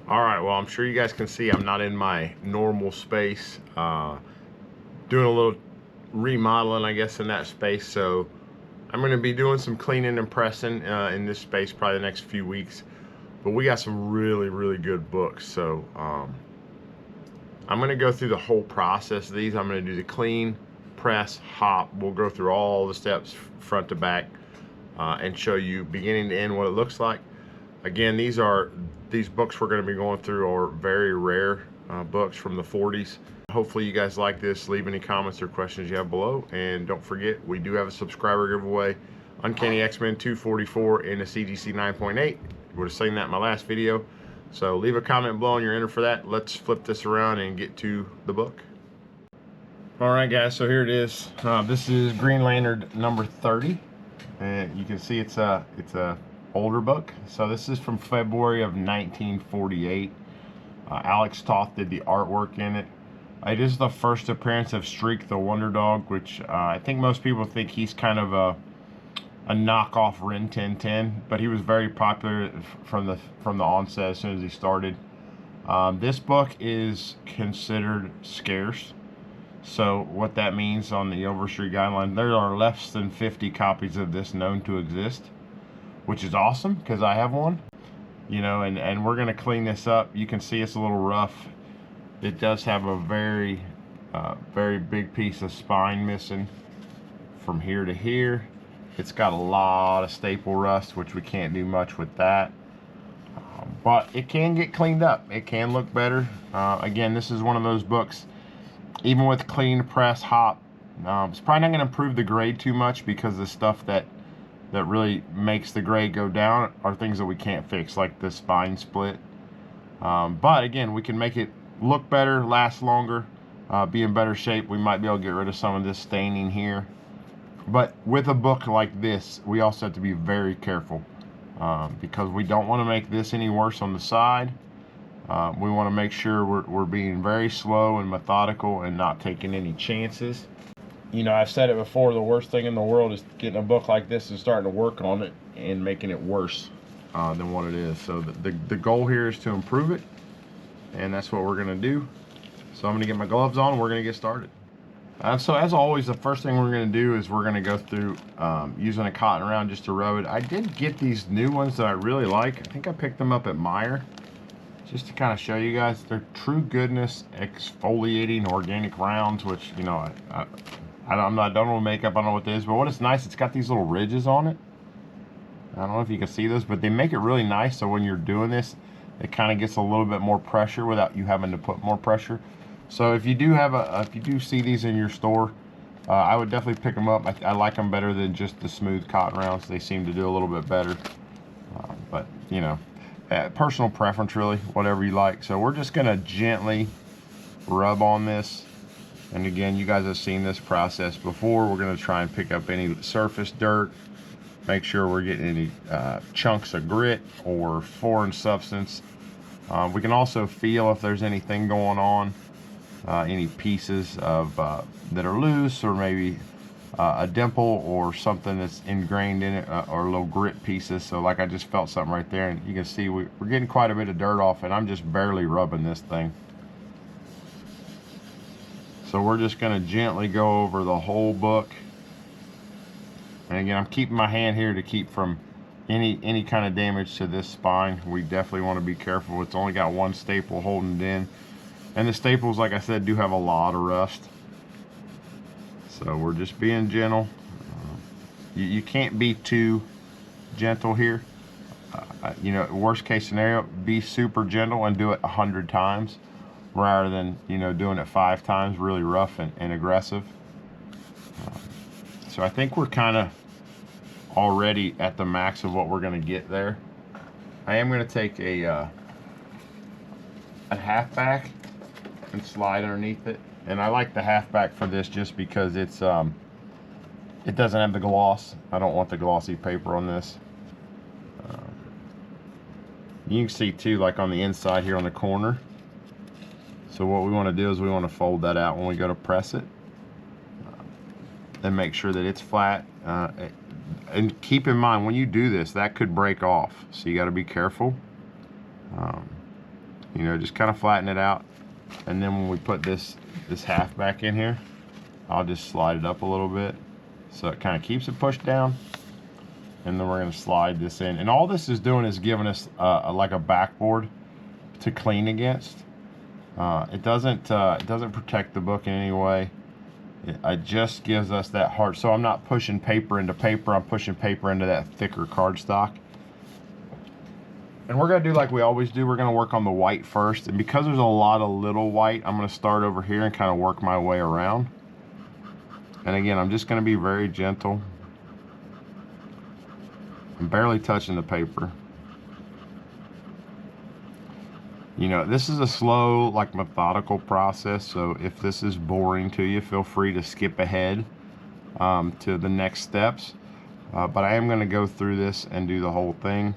All right, well, I'm sure you guys can see I'm not in my normal space. Doing a little remodeling, I guess, in that space. So I'm going to be doing some cleaning and pressing in this space probably the next few weeks. But we got some really, really good books. So I'm going to go through the whole process of these. I'm going to do the clean, press, hop. We'll go through all the steps front to back and show you beginning to end what it looks like. Again, these books we're going to be going through are very rare books from the 40s. Hopefully you guys like this. Leave any comments or questions you have below. And don't forget, we do have a subscriber giveaway. Uncanny X-Men 244 and a CGC 9.8. Would have seen that in my last video. So leave a comment below and you're entered for that. Let's flip this around and get to the book. All right, guys, so here it is. This is Green Lantern number 30. And you can see it's a older book. So this is from February of 1948. Alex Toth did the artwork in it. It is the first appearance of Streak the Wonder Dog, which I think most people think he's kind of a knockoff Rin 1010, but he was very popular from the onset as soon as he started. This book is considered scarce. So what that means on the Overstreet guideline, there are less than 50 copies of this known to exist, which is awesome because I have one. You know, and we're gonna clean this up. You can see it's a little rough. It does have a very big piece of spine missing from here to here. It's got a lot of staple rust, which we can't do much with that. But it can get cleaned up. It can look better. Again, this is one of those books, even with clean press hop, it's probably not going to improve the grade too much because the stuff that really makes the grade go down are things that we can't fix, like the spine split. But again, we can make it look better, last longer, be in better shape. We might be able to get rid of some of this staining here. But with a book like this, we also have to be very careful because we don't want to make this any worse on the side. We want to make sure we're being very slow and methodical and not taking any chances. You know, I've said it before, the worst thing in the world is getting a book like this and starting to work on it and making it worse than what it is. So the goal here is to improve it, and that's what we're going to do. So I'm going to get my gloves on and we're going to get started. So as always, the first thing we're going to do is we're going to go through using a cotton round just to rub it. I did get these new ones that I really like. I think I picked them up at Meijer just to kind of show you guys. They're True Goodness exfoliating organic rounds, which, you know, I don't know makeup, I don't know what this is, but what is nice, it's got these little ridges on it. I don't know if you can see those, but they make it really nice so when you're doing this, it kind of gets a little bit more pressure without you having to put more pressure. So if you do see these in your store, I would definitely pick them up. I like them better than just the smooth cotton rounds. They seem to do a little bit better. But, you know, personal preference really, whatever you like. So we're just gonna gently rub on this. And again, you guys have seen this process before. We're gonna try and pick up any surface dirt, make sure we're getting any chunks of grit or foreign substance. We can also feel if there's anything going on, any pieces of that are loose, or maybe a dimple or something that's ingrained in it, or little grit pieces. So like I just felt something right there, and you can see we're getting quite a bit of dirt off, and I'm just barely rubbing this thing. So we're just going to gently go over the whole book. And again, I'm keeping my hand here to keep from any kind of damage to this spine. We definitely want to be careful. It's only got one staple holding it in. And the staples, like I said, do have a lot of rust. So we're just being gentle. You can't be too gentle here. You know, worst case scenario, be super gentle and do it 100 times rather than, you know, doing it 5 times really rough and aggressive. So I think we're kind of already at the max of what we're going to get there. I am going to take a halfback and slide underneath it, and I like the halfback for this just because it's it doesn't have the gloss. I don't want the glossy paper on this. You can see too, like on the inside here on the corner. So what we want to do is we want to fold that out when we go to press it, and make sure that it's flat. And keep in mind, when you do this, that could break off, so you got to be careful. You know, just kind of flatten it out. And then when we put this half back in here, I'll just slide it up a little bit so it kind of keeps it pushed down. And then we're going to slide this in. And all this is doing is giving us like a backboard to clean against. It doesn't protect the book in any way. It just gives us that hard. So I'm not pushing paper into paper. I'm pushing paper into that thicker cardstock. And we're going to do like we always do. We're going to work on the white first. And because there's a lot of little white, I'm going to start over here and kind of work my way around. And again, I'm just going to be very gentle. I'm barely touching the paper. You know, this is a slow, like, methodical process, so if this is boring to you, feel free to skip ahead to the next steps. But I am going to go through this and do the whole thing.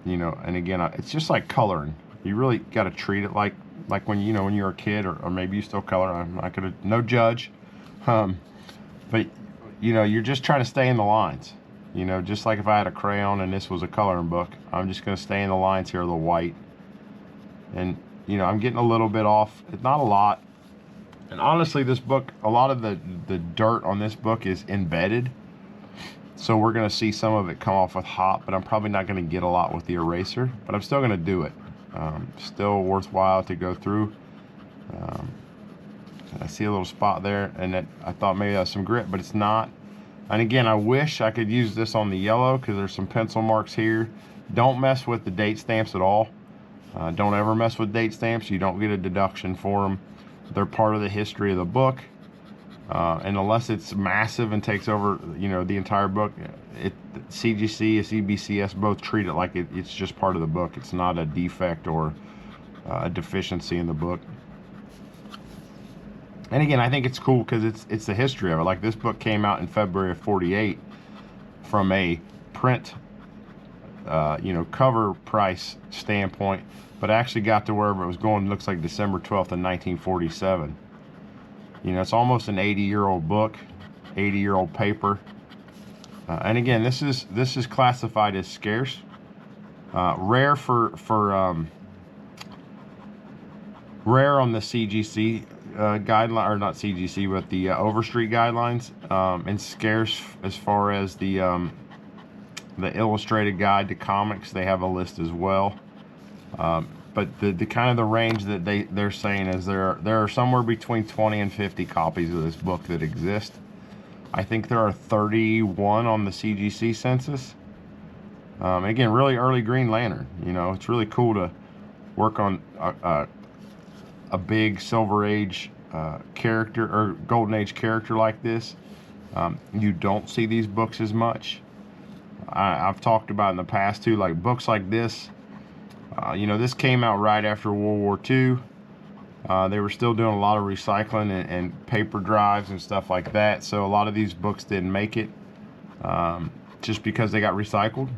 You know, and again, it's just like coloring. You really got to treat it like when, you know, when you're a kid, or maybe you still color. I'm not going to, no judge. But, you know, you're just trying to stay in the lines. You know, just like if I had a crayon and this was a coloring book, I'm just going to stay in the lines here of the white. And, you know, I'm getting a little bit off. It's not a lot. And honestly, this book, a lot of the dirt on this book is embedded. So we're going to see some of it come off with hot, but I'm probably not going to get a lot with the eraser. But I'm still going to do it. Still worthwhile to go through. I see a little spot there, and that I thought maybe that was some grit, but it's not. And again, I wish I could use this on the yellow because there's some pencil marks here. Don't mess with the date stamps at all. Don't ever mess with date stamps. You don't get a deduction for them. They're part of the history of the book. And unless it's massive and takes over, you know, the entire book, CGC and CBCS both treat it like it's just part of the book. It's not a defect or a deficiency in the book. And again, I think it's cool because it's the history of it. Like, this book came out in February of '48 from a print, you know, cover price standpoint, but actually got to wherever it was going. It looks like December 12th of 1947. You know, it's almost an 80-year-old book, 80-year-old paper. And again, this is classified as scarce, rare rare on the CGC guideline, or not CGC, but the Overstreet guidelines, and scarce as far as the illustrated guide to comics. They have a list as well. But the kind of the range that they're saying is there are somewhere between 20 and 50 copies of this book that exist. I think there are 31 on the CGC census. Again, really early Green Lantern. You know, it's really cool to work on a big Silver Age character or Golden Age character like this. You don't see these books as much. I've talked about in the past too, like books like this. You know, this came out right after World War II. They were still doing a lot of recycling and paper drives and stuff like that. So a lot of these books didn't make it just because they got recycled.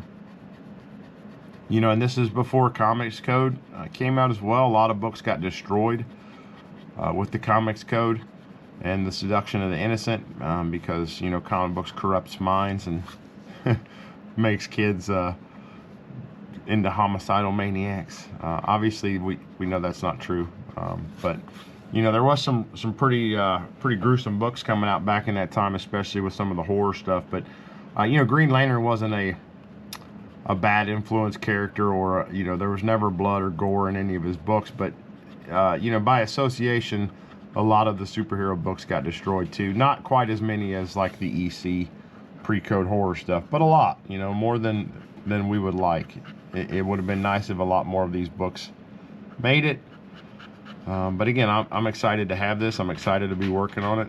You know, and this is before Comics Code came out as well. A lot of books got destroyed with the Comics Code and the seduction of the innocent because, you know, comic books corrupts minds and makes kids into homicidal maniacs. Obviously, we know that's not true, but you know, there was some pretty gruesome books coming out back in that time, especially with some of the horror stuff. But you know, Green Lantern wasn't a bad influence character, or you know, there was never blood or gore in any of his books. But you know, by association, a lot of the superhero books got destroyed too. Not quite as many as like the EC pre-code horror stuff, but a lot. You know, more than we would like. It would have been nice if a lot more of these books made it. But again, I'm excited to have this. I'm excited to be working on it.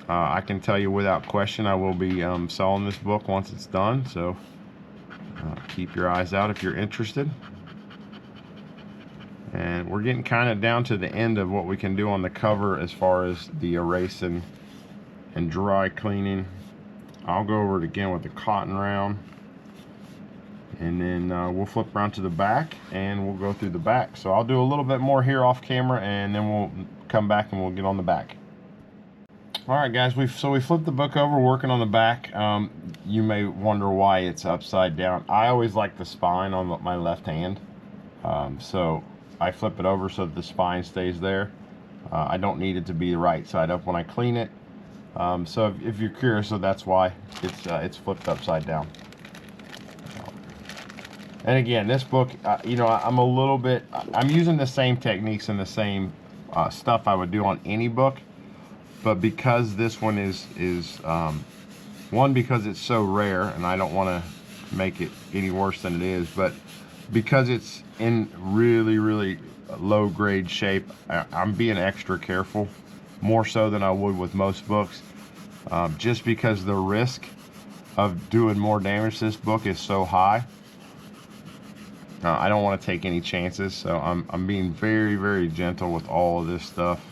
I can tell you without question, I will be selling this book once it's done. So keep your eyes out if you're interested. And we're getting kind of down to the end of what we can do on the cover as far as the erasing and dry cleaning. I'll go over it again with the cotton round. And then we'll flip around to the back and we'll go through the back. So I'll do a little bit more here off camera, and then we'll come back and we'll get on the back. Alright guys, we flipped the book over, working on the back. You may wonder why it's upside down. I always like the spine on my left hand. So I flip it over so that the spine stays there. I don't need it to be the right side up when I clean it. So if you're curious, so that's why it's flipped upside down. And again, this book, you know, I'm using the same techniques and the same stuff I would do on any book, but because this one is one, because it's so rare, and I don't want to make it any worse than it is, but because it's in really, really low grade shape, I'm being extra careful, more so than I would with most books, just because the risk of doing more damage to this book is so high. I don't want to take any chances, so I'm being very, very gentle with all of this stuff.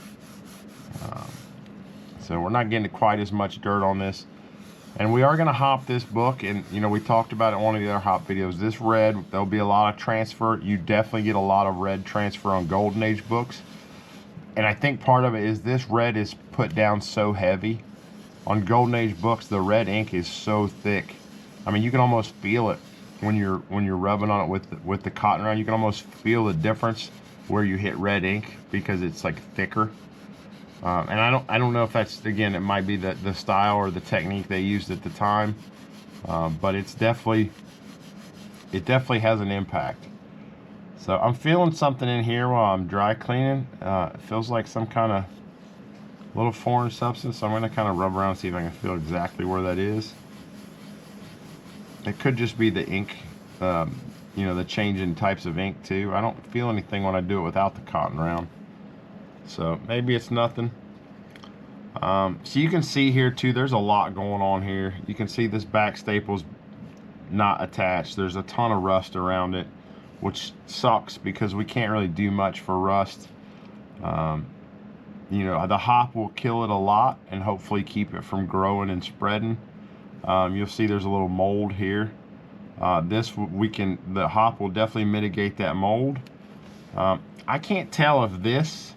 So we're not getting quite as much dirt on this. And we are going to hop this book, and you know, we talked about it in one of the other hop videos. This red, there'll be a lot of transfer. You definitely get a lot of red transfer on Golden Age books. And I think part of it is this red is put down so heavy. On Golden Age books, the red ink is so thick. I mean, you can almost feel it when you're rubbing on it with the cotton round. You can almost feel the difference where you hit red ink because it's like thicker. And I don't know if that's, again, it might be the style or the technique they used at the time, but it definitely has an impact. So I'm feeling something in here while I'm dry cleaning. It feels like some kind of little foreign substance, so I'm going to kind of rub around and see if I can feel exactly where that is. It could just be the ink, you know, the change in types of ink too. I don't feel anything when I do it without the cotton round. So maybe it's nothing. So you can see here too, there's a lot going on here. You can see this back staple's not attached. There's a ton of rust around it, which sucks because we can't really do much for rust. You know, the hop will kill it a lot and hopefully keep it from growing and spreading. You'll see there's a little mold here. The hop will definitely mitigate that mold. I can't tell if this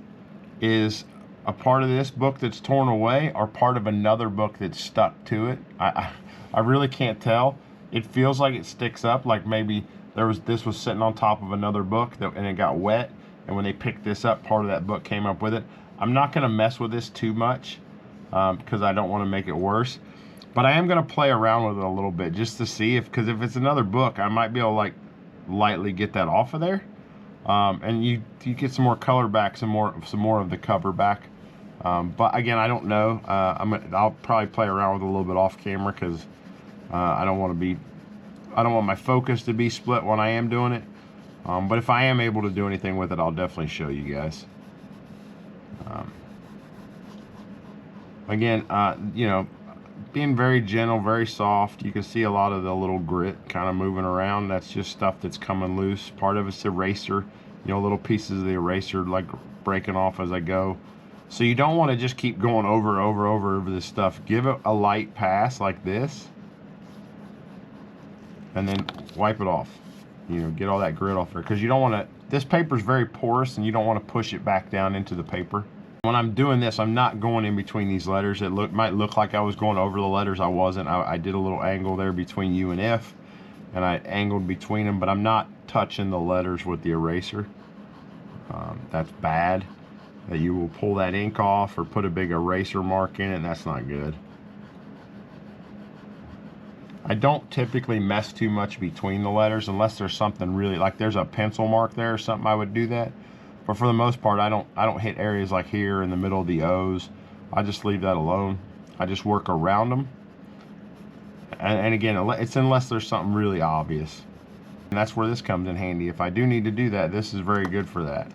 is a part of this book that's torn away or part of another book that's stuck to it. I really can't tell. It feels like it sticks up, like maybe this was sitting on top of another book and it got wet, and when they picked this up, part of that book came up with it. I'm not going to mess with this too much because I don't want to make it worse, but I am going to play around with it a little bit just to see because if it's another book, I might be able to like lightly get that off of there. And you get some more color back, some more of the cover back. But again, I don't know. I'll probably play around with it a little bit off camera because I don't want my focus to be split when I am doing it. But if I am able to do anything with it, I'll definitely show you guys. Again, you know, being very gentle, very soft. You can see a lot of the little grit kind of moving around. That's just stuff that's coming loose. Part of it's eraser, you know, little pieces of the eraser like breaking off as I go. So you don't want to just keep going over this stuff. Give it a light pass like this, and then wipe it off. You know, get all that grit off there, because you don't want to, this paper is very porous and you don't want to push it back down into the paper. When I'm doing this, I'm not going in between these letters. It might look like I was going over the letters. I wasn't. I did a little angle there between U and F, and I angled between them, but I'm not touching the letters with the eraser. That's bad. That you will pull that ink off or put a big eraser mark in it, and that's not good. I don't typically mess too much between the letters unless there's something really, like there's a pencil mark there or something, I would do that. But for the most part, I don't hit areas like here in the middle of the O's. I just leave that alone. I just work around them. And again, it's unless there's something really obvious. And that's where this comes in handy. If I do need to do that, this is very good for that.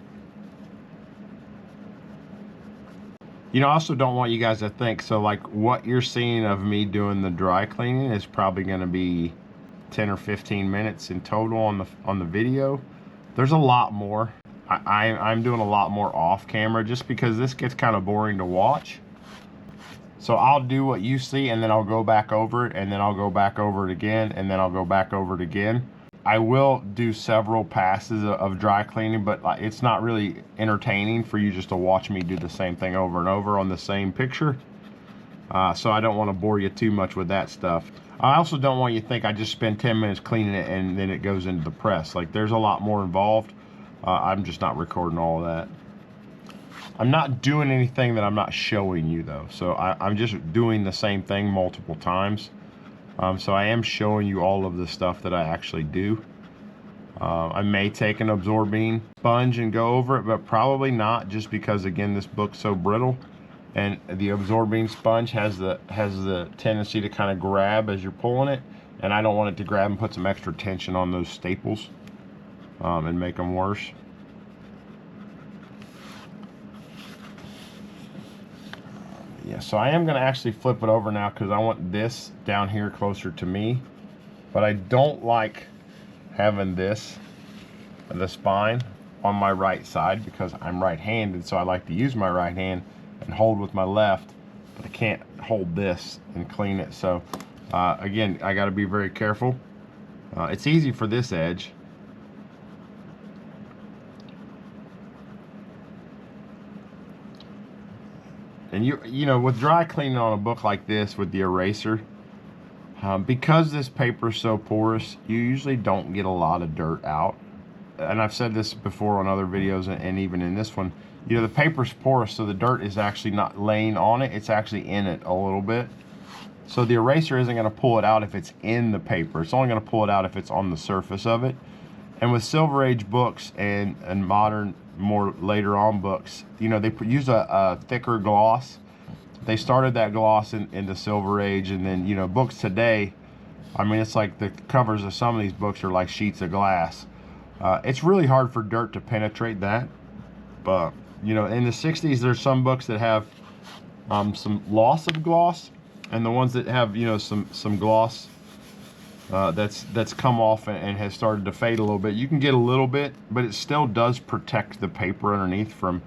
You know, I also don't want you guys to think, so like what you're seeing of me doing the dry cleaning is probably going to be 10 or 15 minutes in total on the video. There's a lot more. I'm doing a lot more off camera just because this gets kind of boring to watch. So I'll do what you see, and then I'll go back over it, and then I'll go back over it again, and then I'll go back over it again. I will do several passes of dry cleaning, but it's not really entertaining for you just to watch me do the same thing over and over on the same picture. So I don't want to bore you too much with that stuff. I also don't want you to think I just spend 10 minutes cleaning it and then it goes into the press. Like, there's a lot more involved. I'm just not recording all of that. I'm not doing anything that I'm not showing you though. So I'm just doing the same thing multiple times. So I am showing you all of the stuff that I actually do. I may take an absorbing sponge and go over it, but probably not, just because again this book's so brittle, and the absorbing sponge has the tendency to kind of grab as you're pulling it, and I don't want it to grab and put some extra tension on those staples and make them worse. Yeah, so I am going to actually flip it over now because I want this down here closer to me, but I don't like having this, the spine, on my right side because I'm right-handed, so I like to use my right hand and hold with my left, but I can't hold this and clean it. So again, I got to be very careful. It's easy for this edge. And you know, with dry cleaning on a book like this with the eraser, because this paper is so porous, you usually don't get a lot of dirt out. And I've said this before on other videos and even in this one, you know, the paper's porous, so the dirt is actually not laying on it, it's actually in it a little bit. So the eraser isn't going to pull it out if it's in the paper. It's only going to pull it out if it's on the surface of it. And with Silver Age books and modern, more later on books, you know, they use a thicker gloss. They started that gloss in the Silver Age, and then, you know, books today, I mean, it's like the covers of some of these books are like sheets of glass. It's really hard for dirt to penetrate that. But, you know, in the 60s, there's some books that have some loss of gloss, and the ones that have, you know, some gloss that's come off and has started to fade a little bit. You can get a little bit, but it still does protect the paper underneath from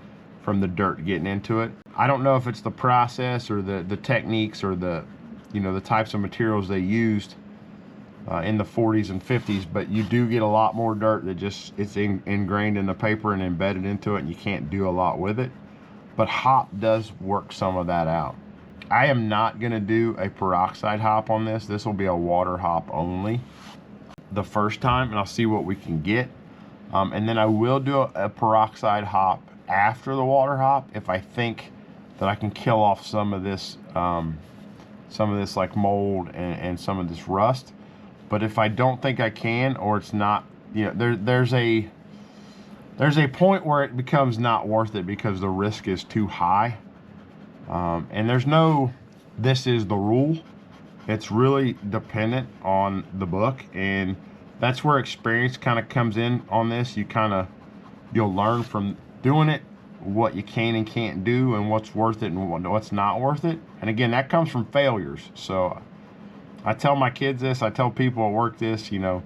the dirt getting into it. I don't know if it's the process or the techniques or the, you know, the types of materials they used in the 40s and 50s, but you do get a lot more dirt that just, it's ingrained in the paper and embedded into it, and you can't do a lot with it. But hop does work some of that out. I am not going to do a peroxide hop on this. This will be a water hop only the first time, and I'll see what we can get. And then I will do a peroxide hop after the water hop if I think that I can kill off some of this like mold and some of this rust. But if I don't think I can, or it's not, you know, there's a point where it becomes not worth it because the risk is too high. And there's no, this is the rule. It's really dependent on the book, and that's where experience kind of comes in on this. You'll learn from doing it what you can and can't do, and what's worth it and what's not worth it. And again, that comes from failures. So I tell my kids this, I tell people at work this, you know,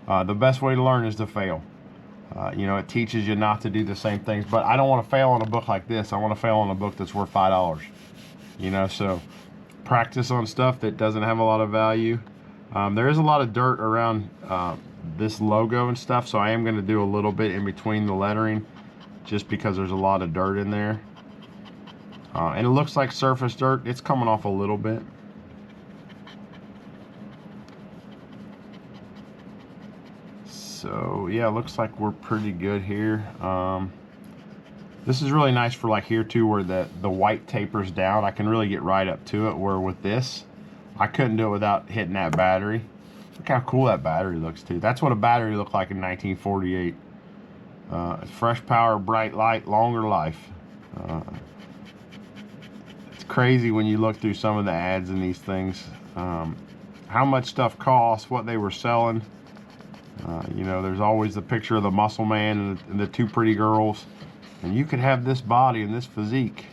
the best way to learn is to fail. You know, it teaches you not to do the same things, but I don't want to fail on a book like this. I want to fail on a book that's worth $5, you know, so practice on stuff that doesn't have a lot of value. There is a lot of dirt around this logo and stuff, so I am going to do a little bit in between the lettering just because there's a lot of dirt in there. And it looks like surface dirt. It's coming off a little bit. So yeah, looks like we're pretty good here. This is really nice for like here too, where the white tapers down. I can really get right up to it, where with this, I couldn't do it without hitting that battery. Look how cool that battery looks too. That's what a battery looked like in 1948. Fresh power, bright light, longer life. It's crazy when you look through some of the ads in these things. How much stuff costs, what they were selling. You know, there's always the picture of the muscle man and the two pretty girls, and you could have this body and this physique.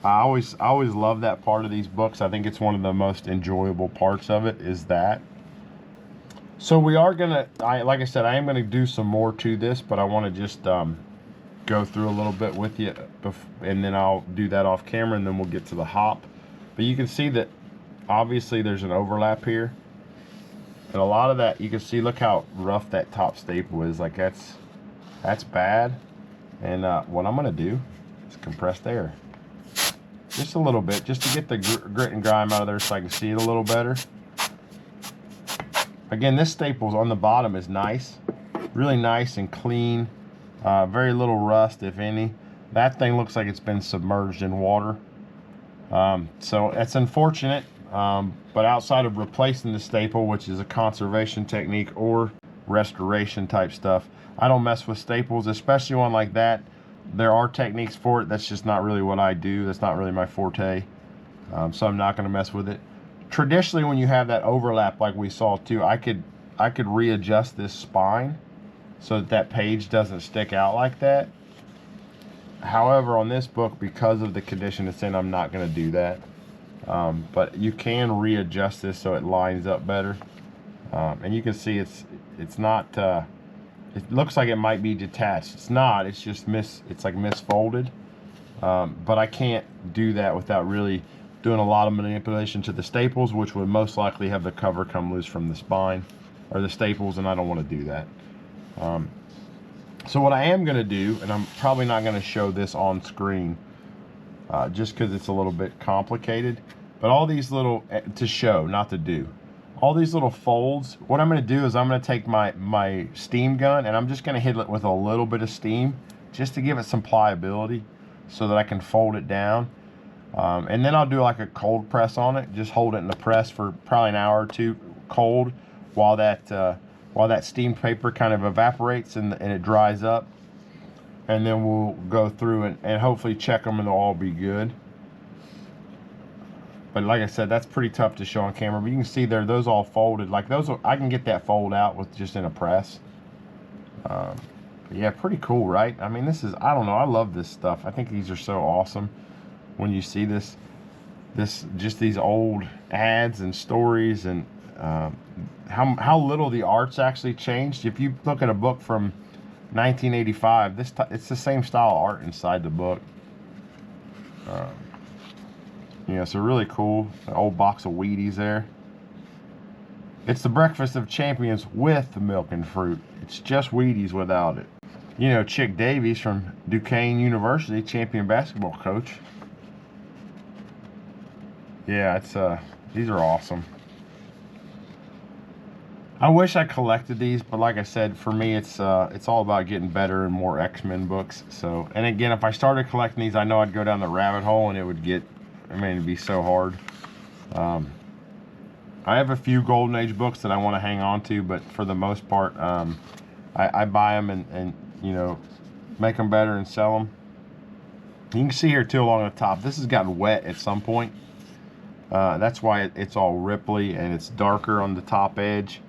I always love that part of these books. I think it's one of the most enjoyable parts of it, is that. So we are gonna, like I said, I am gonna do some more to this, but I want to just go through a little bit with you, and then I'll do that off camera, and then we'll get to the hop. But you can see that obviously there's an overlap here. And a lot of that, you can see, look how rough that top staple is. Like that's bad. And what I'm gonna do is compressed air. Just a little bit, just to get the grit and grime out of there so I can see it a little better. Again, this staples on the bottom is nice. Really nice and clean. Very little rust, if any. That thing looks like it's been submerged in water. So it's unfortunate, but outside of replacing the staple, which is a conservation technique or restoration type stuff, I don't mess with staples, especially one like that. There are techniques for it. That's just not really what I do. That's not really my forte. So I'm not going to mess with it. Traditionally, when you have that overlap like we saw too, I could readjust this spine so that that page doesn't stick out like that. However, on this book, because of the condition it's in, I'm not going to do that. But you can readjust this so it lines up better. And you can see it's not, it looks like it might be detached. It's not, it's just it's like misfolded. But I can't do that without really doing a lot of manipulation to the staples, which would most likely have the cover come loose from the spine or the staples, and I don't want to do that. So what I am going to do, and I'm probably not going to show this on screen just because it's a little bit complicated, but all these little, to show, not to do, all these little folds, what I'm going to do is I'm going to take my steam gun and I'm just going to hit it with a little bit of steam just to give it some pliability so that I can fold it down. And then I'll do like a cold press on it, just hold it in the press for probably an hour or two cold while that steam paper kind of evaporates and it dries up, and then we'll go through and hopefully check them and they'll all be good. But like I said, that's pretty tough to show on camera, but you can see there, those all folded. Like those, I can get that fold out with just in a press. Yeah, pretty cool, right? I mean, this is, I don't know, I love this stuff. I think these are so awesome when you see this just these old ads and stories, and how little the art's actually changed. If you look at a book from 1985, it's the same style art inside the book. You know, so really cool. An old box of Wheaties there. It's the breakfast of champions with milk and fruit. It's just Wheaties without it. You know, Chick Davies from Duquesne University, champion basketball coach. Yeah, it's these are awesome. I wish I collected these, but like I said, for me, it's all about getting better and more X-Men books. So, and again, if I started collecting these, I know I'd go down the rabbit hole, and it would get, I mean, it'd be so hard. I have a few Golden Age books that I want to hang on to, but for the most part, I buy them and you know, make them better and sell them. You can see here too along the top, this has gotten wet at some point. That's why it's all ripply and it's darker on the top edge.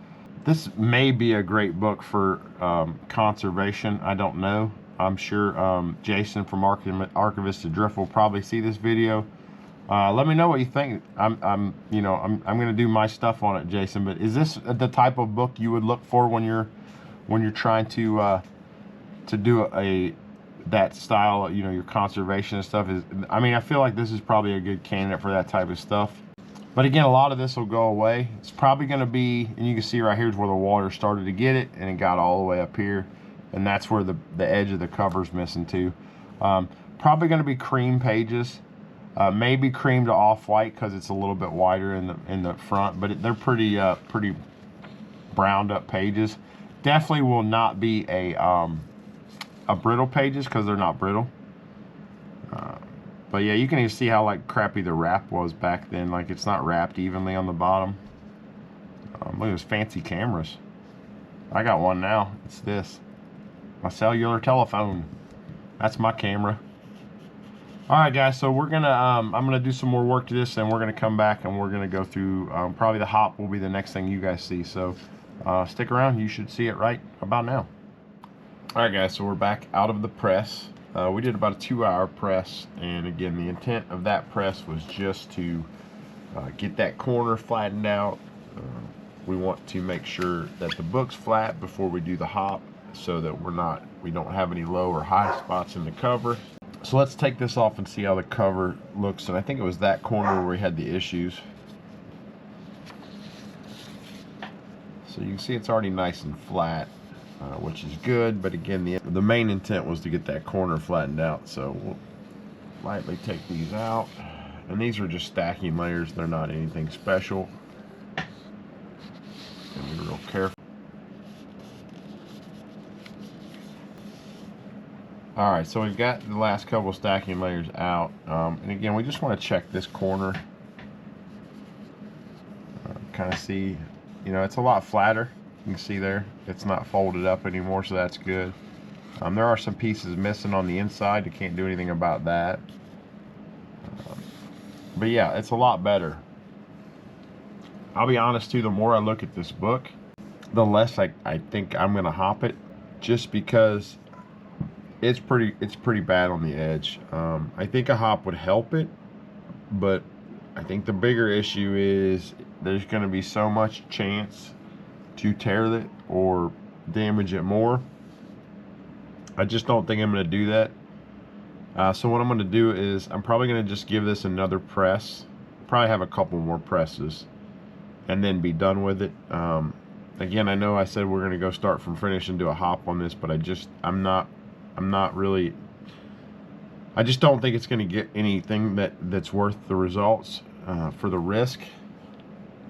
This may be a great book for conservation. I don't know. I'm sure Jason from Archivist to Drift will probably see this video. Let me know what you think. I'm gonna do my stuff on it, Jason. But is this the type of book you would look for when you're trying to do that style, you know, your conservation and stuff? I mean, I feel like this is probably a good candidate for that type of stuff. But again, a lot of this will go away. It's probably going to be, and you can see right here is where the water started to get it, and it got all the way up here, and that's where the edge of the cover's missing too. Probably going to be cream pages, maybe cream to off-white because it's a little bit wider in the front, but they're pretty browned up pages. Definitely will not be a brittle pages because they're not brittle. But yeah, you can even see how like crappy the wrap was back then. Like it's not wrapped evenly on the bottom. Look at those fancy cameras. I got one now. It's this. My cellular telephone. That's my camera. Alright guys, so we're gonna I'm gonna do some more work to this, and we're gonna come back and we're gonna go through probably the hop will be the next thing you guys see. So stick around, you should see it right about now. Alright guys, so we're back out of the press. We did about a 2-hour press, and again, the intent of that press was just to get that corner flattened out. We want to make sure that the book's flat before we do the hop, so that we don't have any low or high spots in the cover. So let's take this off and see how the cover looks. And I think it was that corner where we had the issues. So you can see it's already nice and flat. Which is good, but again, the main intent was to get that corner flattened out. So we'll lightly take these out, and these are just stacking layers. They're not anything special. And be real careful. All right, so we've got the last couple stacking layers out, and again, we just want to check this corner, kind of see, you know, it's a lot flatter. You can see there, it's not folded up anymore, so that's good. There are some pieces missing on the inside. You can't do anything about that. But yeah, it's a lot better. I'll be honest too, the more I look at this book, the less I think I'm gonna hop it, just because it's pretty bad on the edge. I think a hop would help it, but I think the bigger issue is there's gonna be so much chance to tear it or damage it more. I just don't think I'm going to do that. So what I'm going to do is I'm probably going to just give this another press. Probably have a couple more presses and then be done with it. Again, I know I said we're going to go start from finish and do a hop on this, but I'm not really, I just don't think it's going to get anything that's worth the results for the risk.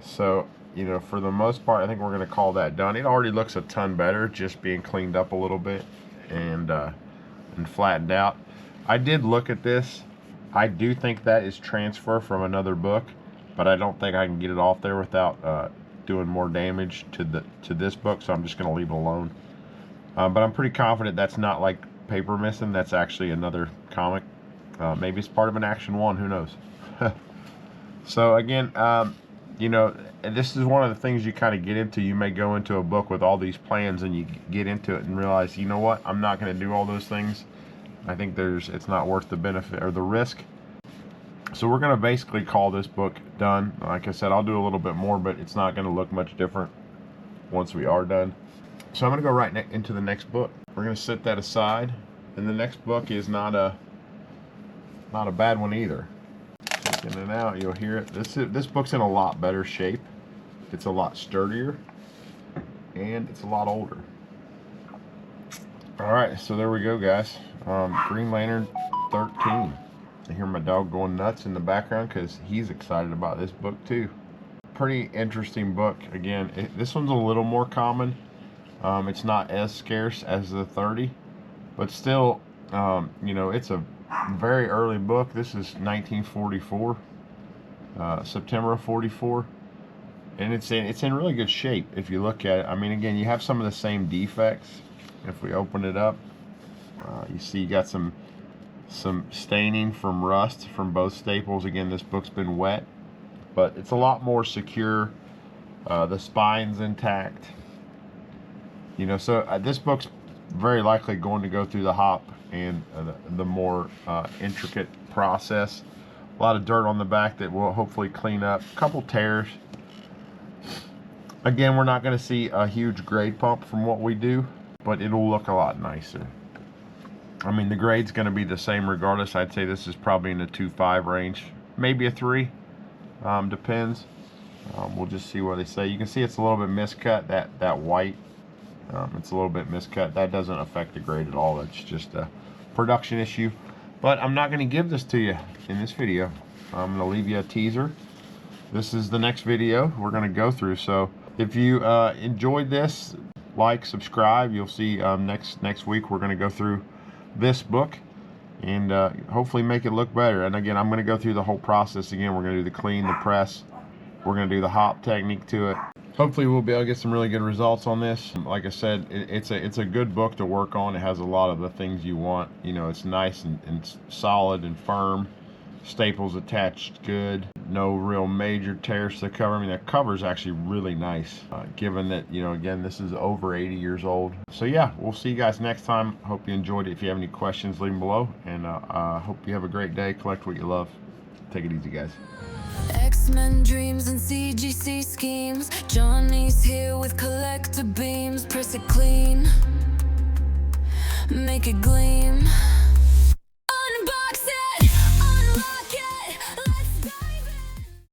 So, you know, for the most part, I think we're going to call that done. It already looks a ton better, just being cleaned up a little bit and flattened out. I did look at this. I do think that is transfer from another book, but I don't think I can get it off there without doing more damage to this book, so I'm just going to leave it alone. But I'm pretty confident that's not like paper missing. That's actually another comic. Maybe it's part of an Action 1, who knows. So again, you know, this is one of the things you kind of get into. You may go into a book with all these plans and you get into it and realize, you know what, I'm not going to do all those things. I think it's not worth the benefit or the risk. So we're going to basically call this book done. Like I said, I'll do a little bit more, but it's not going to look much different once we are done. So I'm going to go right into the next book. We're going to set that aside, and the next book is not a bad one either. In and out, you'll hear it. This book's in a lot better shape. It's a lot sturdier, and it's a lot older. All right, so there we go, guys. Green Lantern 13. I hear my dog going nuts in the background because he's excited about this book too. Pretty interesting book. Again, this one's a little more common. It's not as scarce as the 30, but still, you know, it's a very early book. This is 1944, September of 44, and it's in really good shape if you look at it. I mean, again, you have some of the same defects. If we open it up, you see you got some staining from rust from both staples. Again, this book's been wet, but it's a lot more secure. The spine's intact. You know, so this book's very likely going to go through the hop and the more intricate process. A lot of dirt on the back that will hopefully clean up. A couple tears. Again, we're not going to see a huge grade pump from what we do, but it'll look a lot nicer. I mean, the grade's going to be the same regardless. I'd say this is probably in the 2.5 range, maybe a 3, depends. We'll just see what they say. You can see it's a little bit miscut, that white. It's a little bit miscut. That doesn't affect the grade at all. That's just a production issue. But I'm not going to give this to you in this video. I'm going to leave you a teaser. This is the next video we're going to go through. So if you enjoyed this, like, subscribe. You'll see next week we're going to go through this book and hopefully make it look better. And again, I'm going to go through the whole process again. We're going to do the clean, the press. We're going to do the hop technique to it. Hopefully we'll be able to get some really good results on this. Like I said, it's a good book to work on. It has a lot of the things you want. You know, it's nice and solid and firm. Staples attached good. No real major tears to the cover. I mean, the cover is actually really nice, given that, you know, again, this is over 80 years old. So yeah, we'll see you guys next time. Hope you enjoyed it. If you have any questions, leave them below. And hope you have a great day. Collect what you love. Take it easy, guys. X-Men dreams and CGC schemes. Johnny's here with collector beams. Press it clean, make it gleam.